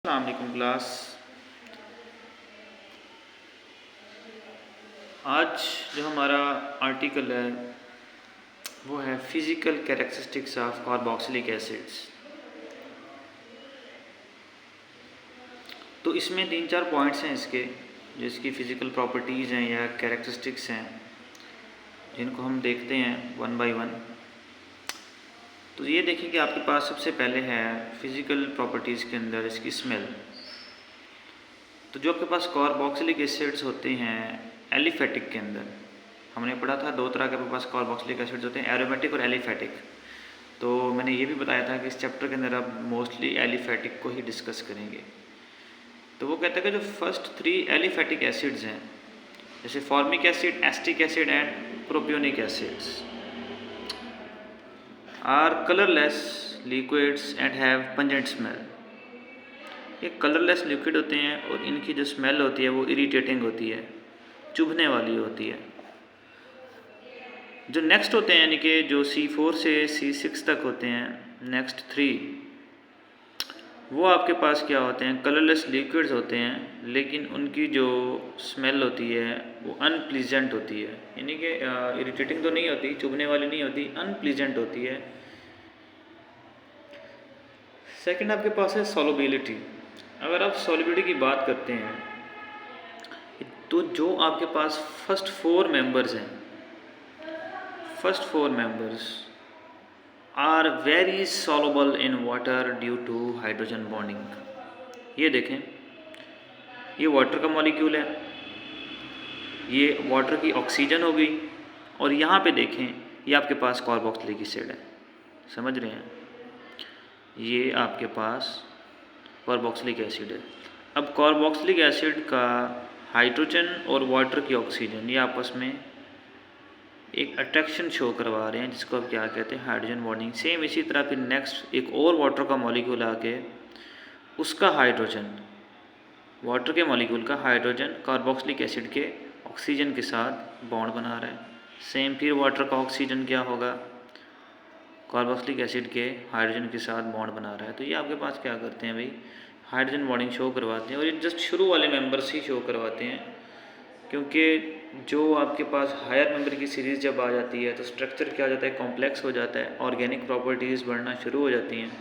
अस्सलाम वालेकुम क्लास। आज जो हमारा आर्टिकल है वो है physical characteristics of carboxylic acids. तो इसमें 3-4 पॉइंट्स हैं इसके, जो इसकी फ़िज़िकल प्रॉपर्टीज़ हैं या कैरेक्टरिस्टिक्स हैं, जिनको हम देखते हैं वन बाय वन। तो ये देखिए कि आपके पास सबसे पहले है फ़िज़िकल प्रॉपर्टीज़ के अंदर इसकी स्मेल। तो जो आपके पास कार्बोक्सिलिक एसिड्स होते हैं एलिफेटिक के अंदर, हमने पढ़ा था 2 तरह के आपके पास कार्बोक्सिलिक एसिड्स होते हैं, एरोमेटिक और एलिफेटिक। तो मैंने ये भी बताया था कि इस चैप्टर के अंदर आप मोस्टली एलिफेटिक को ही डिस्कस करेंगे। तो वो कहता है कि जो फर्स्ट 3 एलिफेटिक एसिड्स हैं, जैसे formic acid, acetic acid and propionic acids, are colourless liquids and have pungent smell. ये कलरलेस लिक्विड होते हैं और इनकी जो स्मेल होती है वो इरिटेटिंग होती है, चुभने वाली होती है। जो नेक्स्ट होते हैं, यानी कि जो C4 से C6 तक होते हैं, नेक्स्ट 3, वो आपके पास क्या होते हैं, कलरलेस लिक्विड्स होते हैं, लेकिन उनकी जो स्मेल होती है वो अनप्लीजेंट होती है, यानी कि इरिटेटिंग तो नहीं होती, चुभने वाली नहीं होती, अनप्लीजेंट होती है। सेकंड आपके पास है सॉल्युबिलिटी। अगर आप सॉल्युबिलिटी की बात करते हैं तो जो आपके पास फर्स्ट 4 मेंबर्स हैं, first 4 members are very soluble in water due to hydrogen bonding. ये देखें, ये वाटर का मॉलिक्यूल है, ये वाटर की ऑक्सीजन हो गई, और यहाँ पे देखें ये आपके पास कार्बोक्सिलिक एसिड है। समझ रहे हैं, ये आपके पास कार्बोक्सिलिक एसिड है। अब कार्बोक्सिलिक एसिड का हाइड्रोजन और वाटर की ऑक्सीजन ये आपस में एक अट्रैक्शन शो करवा रहे हैं, जिसको आप क्या कहते हैं, हाइड्रोजन बॉन्डिंग। सेम इसी तरह फिर नेक्स्ट एक और वाटर का मॉलिक्यूल आके उसका हाइड्रोजन, वाटर के मॉलिक्यूल का हाइड्रोजन कार्बोक्सिलिक एसिड के ऑक्सीजन के साथ बॉन्ड बना रहा है। सेम फिर वाटर का ऑक्सीजन क्या होगा, कार्बोक्सिलिक एसिड के हाइड्रोजन के साथ बॉन्ड बना रहा है। तो ये आपके पास क्या करते हैं भाई, हाइड्रोजन बॉन्डिंग शो करवाते हैं, और ये जस्ट शुरू वाले मेंबर्स ही शो करवाते हैं, क्योंकि जो आपके पास हायर मेंबर की सीरीज़ जब आ जाती है तो स्ट्रक्चर क्या हो जाता है, कॉम्प्लेक्स हो जाता है, ऑर्गेनिक प्रॉपर्टीज़ बढ़ना शुरू हो जाती हैं।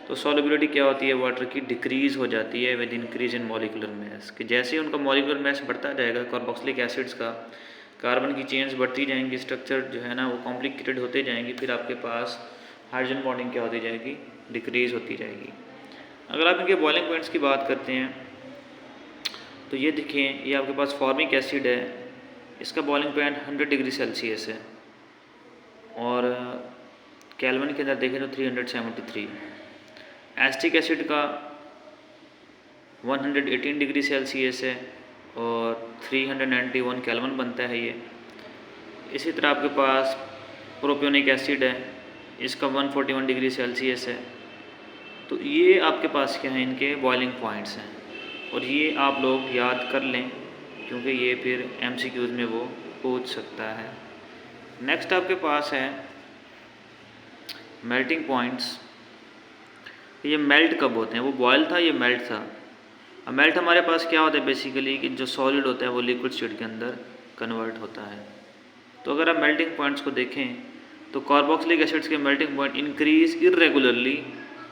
तो सॉल्युबिलिटी क्या होती है, वाटर की डिक्रीज़ हो जाती है with increase in molecular mass, कि जैसे ही उनका मॉलिकुलर मास बढ़ता जाएगा कार्बोक्सिलिक एसिड्स का, कार्बन की चेन्स बढ़ती जाएंगी, स्ट्रक्चर जो है ना वो कॉम्प्लिकेटेड होते जाएंगी, फिर आपके पास हाइड्रोजन बॉन्डिंग क्या होती जाएगी, डिक्रीज़ होती जाएगी। अगर आप इनके बॉइलिंग पॉइंट्स की बात करते हैं तो ये देखें, ये आपके पास फॉर्मिक एसिड है, इसका बॉइलिंग पॉइंट 100 डिग्री सेल्सियस है, और केल्विन के अंदर देखें तो 373। एस्टिक एसिड का 118 डिग्री सेल्सियस है और 391 केल्विन बनता है ये। इसी तरह आपके पास प्रोपियोनिक एसिड है, इसका 141 डिग्री सेल्सियस है। तो ये आपके पास क्या है, इनके बॉइलिंग पॉइंट्स हैं, और ये आप लोग याद कर लें, क्योंकि ये फिर MCQs में वो पूछ सकता है। नेक्स्ट आपके पास है मेल्टिंग पॉइंट्स। ये मेल्ट कब होते हैं, वो बॉयल था, ये मेल्ट था। अब मेल्ट हमारे पास क्या होता है बेसिकली, कि जो सॉलिड होता है वो लिक्विड स्टेट के अंदर कन्वर्ट होता है। तो अगर आप मेल्टिंग पॉइंट्स को देखें तो कार्बोक्सिलिक एसिड्स के melting point increase irregularly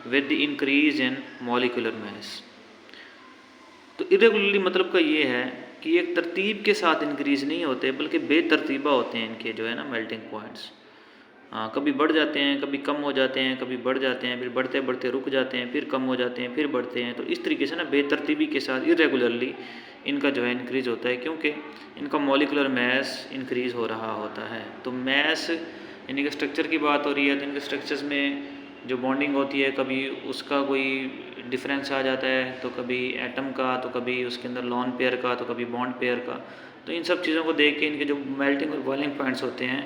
with the increase in molecular mass. तो इरेगुलरली मतलब का ये है कि एक तरतीब के साथ इंक्रीज़ नहीं होते, बल्कि बेतरतीबा होते हैं इनके जो है ना मेल्टिंग पॉइंट्स। हाँ, कभी बढ़ जाते हैं, कभी कम हो जाते हैं, कभी बढ़ जाते हैं, फिर बढ़ते बढ़ते रुक जाते हैं, फिर कम हो जाते हैं, फिर बढ़ते हैं। तो इस तरीके से ना बेतरतीबी के साथ इरेगुलरली इनका जो है इंक्रीज़ होता है, क्योंकि इनका मॉलिकुलर मास इंक्रीज़ हो रहा होता है। तो मास यानी कि स्ट्रक्चर की बात हो रही है, तो इनके स्ट्रक्चर्स में जो बॉन्डिंग होती है, कभी उसका कोई डिफरेंस आ जाता है, तो कभी एटम का, तो कभी उसके अंदर लॉन पेयर का, तो कभी बॉन्ड पेयर का। तो इन सब चीज़ों को देख के इनके जो मेल्टिंग और बॉइलिंग पॉइंट्स होते हैं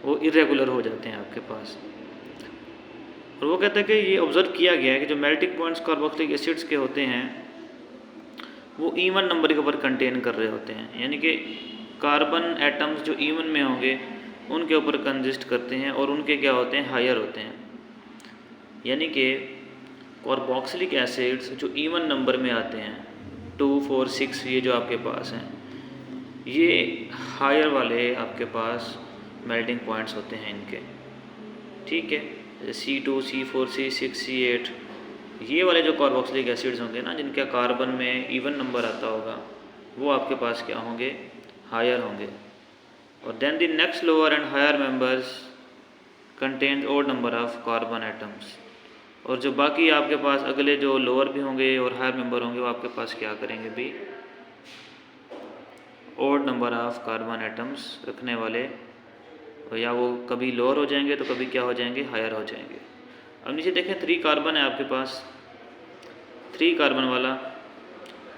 वो इरेगुलर हो जाते हैं आपके पास। और वो कहता है कि ये ऑब्ज़र्व किया गया है कि जो मेल्टिंग पॉइंट्स कार्बोक्सिलिक एसिड्स के होते हैं वो इवन नंबर के ऊपर कंटेन कर रहे होते हैं, यानी कि कार्बन एटम्स जो इवन में होंगे उनके ऊपर कंजिस्ट करते हैं, और उनके क्या होते हैं, हायर होते हैं। यानी कि कार्बोक्सिलिक एसिड्स जो इवन नंबर में आते हैं 2, 4, 6 ये जो आपके पास हैं, ये हायर वाले आपके पास मेल्टिंग पॉइंट्स होते हैं इनके, ठीक है। C2, C4, C6, C8 ये वाले जो कार्बोक्सिलिक एसिड्स होंगे ना, जिनका कार्बन में इवन नंबर आता होगा, वो आपके पास क्या होंगे, हायर होंगे। और then the next lower and higher members contain odd number of carbon atoms. और जो बाकी आपके पास अगले जो लोअर भी होंगे और हायर मेंबर होंगे, वो आपके पास क्या करेंगे भी, odd number of carbon atoms रखने वाले, या वो कभी लोअर हो जाएंगे तो कभी क्या हो जाएंगे, हायर हो जाएंगे। अब नीचे देखें 3 कार्बन है आपके पास, 3 कार्बन वाला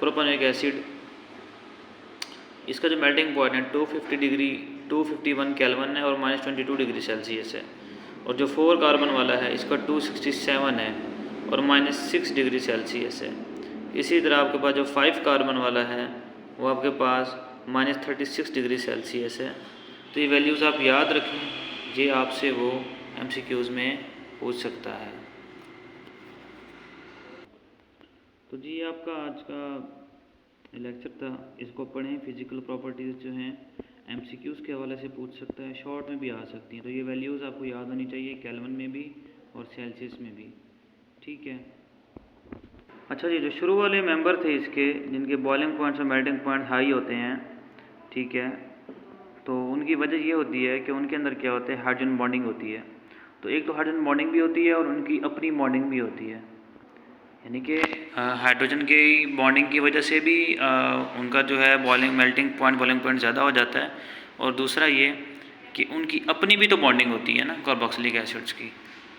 प्रोपेनोइक एसिड, इसका जो मेल्टिंग पॉइंट है 250 डिग्री 251 केल्विन है और -22 डिग्री सेल्सियस है। और जो 4 कार्बन वाला है इसका 267 है और -6 डिग्री सेल्सियस है। इसी तरह आपके पास जो 5 कार्बन वाला है वो आपके पास -36 डिग्री सेल्सियस है। तो ये वैल्यूज़ आप याद रखें, ये आपसे वो MCQs में पूछ सकता है। तो जी आपका आज का लेक्चर था, इसको पढ़ें। फिजिकल प्रॉपर्टीज़ जो हैं MCQs के हवाले से पूछ सकता है, शॉर्ट में भी आ सकती हैं। तो ये वैल्यूज़ आपको याद होनी चाहिए, केल्विन में भी और सेल्सियस में भी, ठीक है। अच्छा जी, जो शुरू वाले मेंबर थे इसके, जिनके बॉइलिंग पॉइंट्स और मेल्टिंग पॉइंट हाई होते हैं, ठीक है, तो उनकी वजह ये होती है कि उनके अंदर क्या होता है, हाइड्रोजन बॉन्डिंग होती है। तो एक तो हाइड्रोजन बॉन्डिंग भी होती है और उनकी अपनी बॉन्डिंग भी होती है, यानी कि हाइड्रोजन की बॉन्डिंग की वजह से भी उनका जो है मेल्टिंग पॉइंट ज़्यादा हो जाता है। और दूसरा ये कि उनकी अपनी भी तो बॉन्डिंग होती है ना कार्बोक्सिलिक एसिड्स की।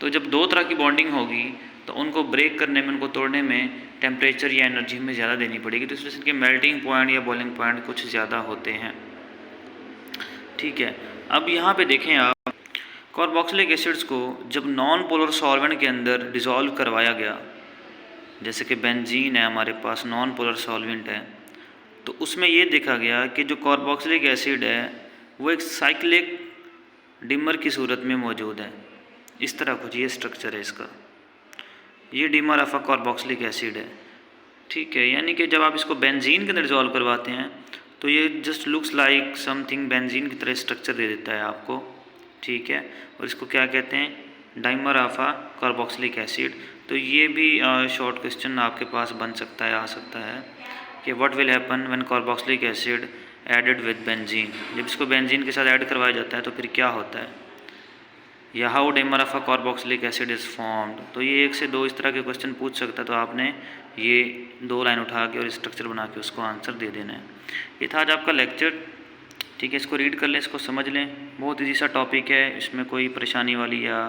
तो जब 2 तरह की बॉन्डिंग होगी तो उनको ब्रेक करने में, उनको तोड़ने में टेम्परेचर या एनर्जी में ज़्यादा देनी पड़ेगी, तो इसलिए इनके मेल्टिंग पॉइंट या बॉइलिंग पॉइंट कुछ ज़्यादा होते हैं, ठीक है। अब यहाँ पे देखें आप, कार्बोक्सिलिक एसिड्स को जब नॉन पोलर सॉल्वेंट के अंदर डिज़ोल्व करवाया गया, जैसे कि बेंजीन है हमारे पास, नॉन पोलर सॉल्वेंट है, तो उसमें ये देखा गया कि जो कार्बोक्सिलिक एसिड है वो एक साइक्लिक डिमर की सूरत में मौजूद है। इस तरह कुछ ये स्ट्रक्चर है इसका, ये dimer of a carboxylic acid है, ठीक है। यानी कि जब आप इसको बेंजीन के अंदर डिज़ोल्व करवाते हैं तो ये just looks like something benzene की तरह स्ट्रक्चर दे देता है आपको, ठीक है। और इसको क्या कहते हैं, dimer of a carboxylic acid. तो ये भी शॉर्ट क्वेश्चन आपके पास बन सकता है, आ सकता है कि what will happen when carboxylic acid added with benzene. जब इसको बेंजीन के साथ ऐड करवाया जाता है तो फिर क्या होता है, या how dimer of a carboxylic acid is formed. तो ये 1 से 2 इस तरह के क्वेश्चन पूछ सकता है, तो आपने ये 2 लाइन उठा के और स्ट्रक्चर बना के उसको आंसर दे देना है। ये था आज आपका लेक्चर, ठीक है। इसको रीड कर लें, इसको समझ लें, बहुत ईजी सा टॉपिक है, इसमें कोई परेशानी वाली या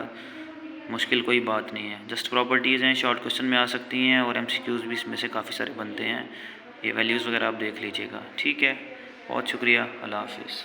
मुश्किल कोई बात नहीं है। जस्ट प्रॉपर्टीज़ हैं, शॉर्ट क्वेश्चन में आ सकती हैं और MCQs भी इसमें से काफ़ी सारे बनते हैं। ये वैल्यूज़ वगैरह आप देख लीजिएगा, ठीक है। बहुत शुक्रिया, अल्लाह हाफिज़।